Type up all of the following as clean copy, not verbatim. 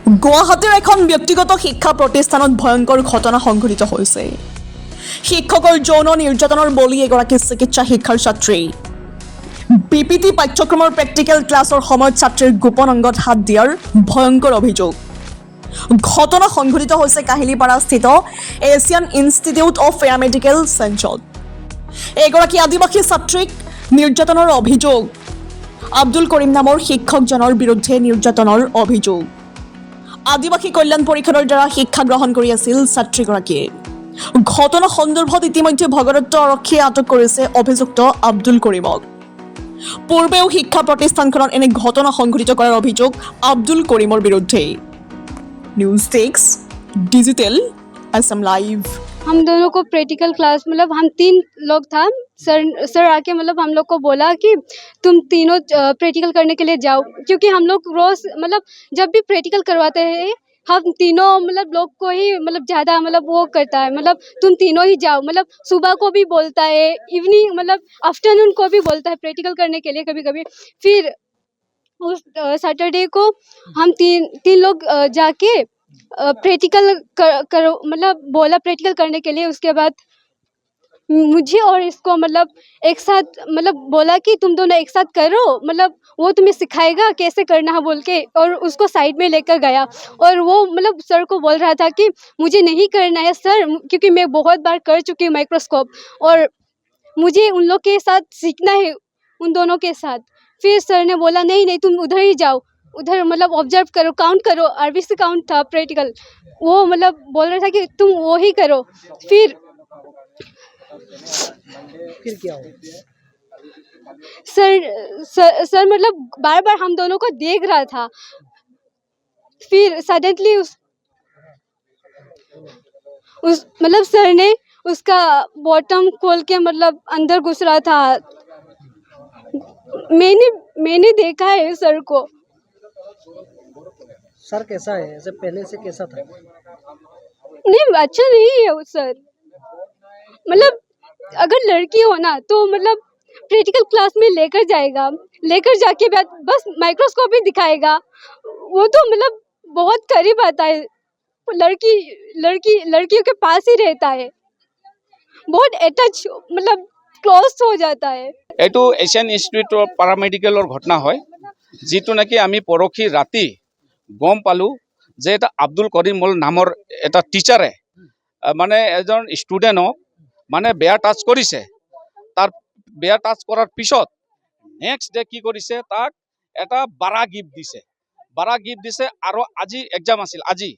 গুৱাহাটীৰ এখন ব্যক্তিগত শিক্ষা প্ৰতিষ্ঠানত ভয়ংকৰ ঘটনা সংঘটিত হৈছে। শিক্ষকৰ যৌন নিৰ্যাতনৰ বলি এগৰাকী চিকিৎসা শিক্ষাৰ ছাত্ৰী। বিপিটি পাঠ্যক্ৰমৰ প্ৰেক্টিকেল ক্লাছৰ সময়ত ছাত্ৰীৰ গোপন অংগত হাত দিয়াৰ ভয়ংকৰ অভিযোগ। ঘটনা সংঘটিত হৈছে কাহিলীপাৰাস্থিত এছিয়ান ইনষ্টিটিউট অফ পেৰামেডিকেল ছায়েন্সত। এগৰাকী আদিবাসী ছাত্ৰীক নিৰ্যাতনৰ অভিযোগ। আব্দুল কৰিম নামৰ শিক্ষকজনৰ বিৰুদ্ধে নিৰ্যাতনৰ অভিযোগ। আদিবাসী কল্যাণ পৰিষদৰ দ্বাৰা শিক্ষা গ্ৰহণ কৰি আছিল ছাত্ৰীগৰাকীয়ে। ঘটনা সন্দৰ্ভত ইতিমধ্যে ভগদত্ত আৰক্ষীয়ে আটক কৰিছে অভিযুক্ত আব্দুল কৰিমক। পূৰ্বেও শিক্ষা প্ৰতিষ্ঠানখনত এনে ঘটনা সংঘটিত কৰাৰ অভিযোগ আব্দুল কৰিমৰ বিৰুদ্ধে। নিউজ টেক্স डिजिटल असम लाइव। हम दोनों को प्रैक्टिकल क्लास मतलब हम 3 लोग था। सर आके मतलब हम लोग को बोला कि तुम तीनों प्रैक्टिकल करने के लिए जाओ, क्योंकि हम लोग रोज मतलब जब भी प्रैक्टिकल करवाते हैं हम तीनों मतलब लोग को ही मतलब ज़्यादा मतलब वो करता है, मतलब तुम तीनों ही जाओ। मतलब सुबह को भी बोलता है, इवनिंग मतलब आफ्टरनून को भी बोलता है प्रैक्टिकल करने के लिए कभी कभी। फिर उस सैटरडे को हम तीन लोग जाके प्रैक्टिकल करो मतलब बोला प्रैक्टिकल करने के लिए। उसके बाद मुझे और इसको मतलब एक साथ मतलब बोला कि तुम दोनों एक साथ करो, मतलब वो तुम्हें सिखाएगा कैसे करना है बोल के, और उसको साइड में लेकर गया। और वो मतलब सर को बोल रहा था कि मुझे नहीं करना है सर, क्योंकि मैं बहुत बार कर चुकी हूँ माइक्रोस्कोप और मुझे उन लोग के साथ सीखना है, उन दोनों के साथ। फिर सर ने बोला नहीं नहीं तुम उधर ही जाओ, उधर मतलब ऑब्जर्व करो, काउंट करो। आरबीसी काउंट था प्रैक्टिकल, वो मतलब बोल रहा था कि तुम वो ही करो। फिर क्या हो? सर मतलब बार बार हम दोनों को देख रहा था। फिर सडनली उस मतलब सर ने उसका बॉटम खोल के मतलब अंदर घुस रहा था। मैंने देखा है सर को। सर कैसा है? ऐसे पहले से कैसा था? नहीं अच्छा नहीं है वो सर। मतलब अगर लड़की हो ना तो मतलब प्रैक्टिकल क्लास में लेकर जाएगा, लेकर जाके बाद बस माइक्रोस्कोप ही दिखाएगा। वो तो मतलब बहुत करीब आता है, लड़कियों के पास ही रहता है, बहुत अटैच मतलब क्लोज हो जाता है। এইটো এছিয়ান ইনষ্টিটিউট অফ পাৰামেডিকেলৰ ঘটনা হয়, যিটো নেকি আমি পৰহি ৰাতি গম পালোঁ যে এটা আব্দুল কৰিম নামৰ এটা টিচাৰে মানে এজন ষ্টুডেণ্টক মানে বেয়া টাচ কৰিছে। তাৰ বেয়া টাচ কৰাৰ পিছত নেক্সট ডে কি কৰিছে, তাক এটা বাৰা গিফ্ট দিছে আৰু আজি এক্সাম আছিল। আজি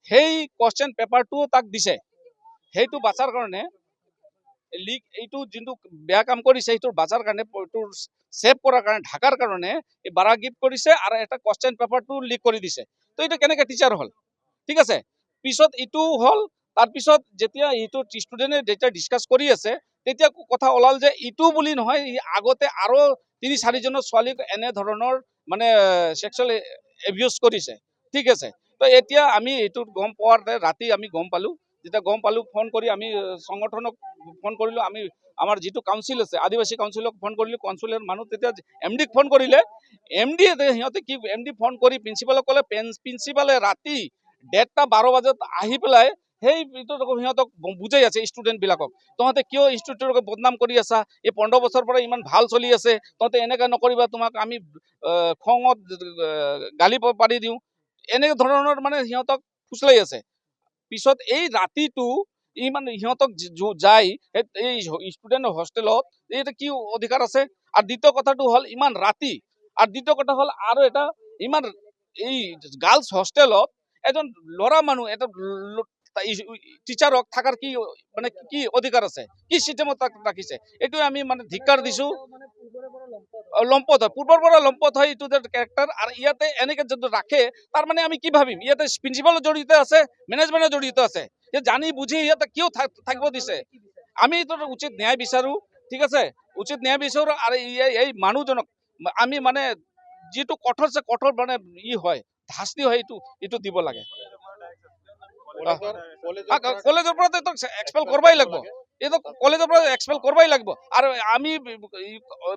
সেই কুৱেশ্যন পেপাৰটো তাক দিছে। সেইটো বাচাৰ কাৰণে এইটো যোনটো বেয়া কাম কৰিছে সেইটোৰ বাচাৰ কাৰণে, এইটোৰ ছেভ কৰাৰ কাৰণে, ঢাকাৰ কাৰণে এই বাৰা গিফ্ট কৰিছে আৰু এটা কুৱেশ্যন পেপাৰটো লিক কৰি দিছে। তো এইটো কেনেকৈ টিচাৰ হ'ল? ঠিক আছে, পিছত এইটো হ'ল। তাৰপিছত যেতিয়া এইটো ষ্টুডেণ্টে যেতিয়া ডিছকাছ কৰি আছে তেতিয়া কথা ওলাল যে ইটো বুলি নহয়, আগতে আৰু 3-4জনৰ ছোৱালীক এনেধৰণৰ মানে ছেক্সুৱেল এবিউজ কৰিছে। ঠিক আছে, তো এতিয়া আমি এইটো গম পোৱাতে ৰাতি আমি গম পালোঁ। যেতিয়া গম পালোঁ ফোন কৰি আমি সংগঠনক ফোন কৰিলোঁ। আমি আমাৰ যিটো কাউন্সিল আছে আদিবাসী কাউন্সিলক ফোন কৰিলোঁ। কাউন্সিলৰ মানুহ তেতিয়া MDক ফোন কৰিলে। সিহঁতে কি MD ফোন কৰি প্ৰিন্সিপালক ক'লে। প্ৰিন্সিপালে ৰাতি 1:12 বজাত আহি পেলাই সেই সিহঁতক বুজাই আছে ষ্টুডেণ্টবিলাকক, তহঁতে কিয় ইনষ্টিটিউটক বদনাম কৰি আছা? এই 15 বছৰৰ পৰা ইমান ভাল চলি আছে, তহঁতে এনেকৈ নকৰিবা, তোমাক আমি খঙত গালি পাৰি দিওঁ, এনে ধৰণৰ মানে সিহঁতক ফুচলাই আছে। পিছত এই ৰাতিটো ইমান সিহঁতক যাই এই ষ্টুডেণ্ট হোষ্টেলত এইটো কি অধিকাৰ আছে? আৰু দ্বিতীয় কথাটো হ'ল ইমান ৰাতি, আৰু দ্বিতীয় কথা হ'ল আৰু এটা ইমান এই গাৰ্লছ হোষ্টেলত এজন ল'ৰা মানুহ এটা টিচাৰক থকাৰ কি মানে কি অধিকাৰ আছে? কি চিষ্টেমত তাক ৰাখিছে? এইটোৱে আমি মানে ধিক্কাৰ দিছোঁ। লম্পট হয়, পূৰ্বৰ পৰা লম্পট হয় এইটো কেৰেক্টাৰ। আৰু ইয়াতে এনেকৈ যদি ৰাখে তাৰ মানে আমি কি ভাবিম? ইয়াতে প্ৰিন্সিপালো জড়িত আছে, মেনেজমেণ্টো জড়িত আছে। জানি বুজি ইয়াতে কিয় থাকিব দিছে? আমি উচিত ন্যায় বিচাৰোঁ। ঠিক আছে, উচিত ন্যায় বিচাৰোঁ। আৰু এই মানুহজনক আমি মানে যিটো কঠোৰ মানে হয় শাস্তি হয় এইটো দিব লাগে। কলেজৰ পৰা এক্সপেল কৰিবই লাগিব। এইটো কলেজৰ পৰা এক্সপেল কৰিবই লাগিব। আৰু আমি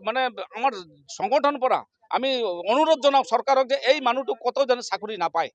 মানে আমাৰ সংগঠনৰ পৰা আমি অনুৰোধ জনাওঁ চৰকাৰক যে এই মানুহটোক কতো যেন চাকৰি নাপায়।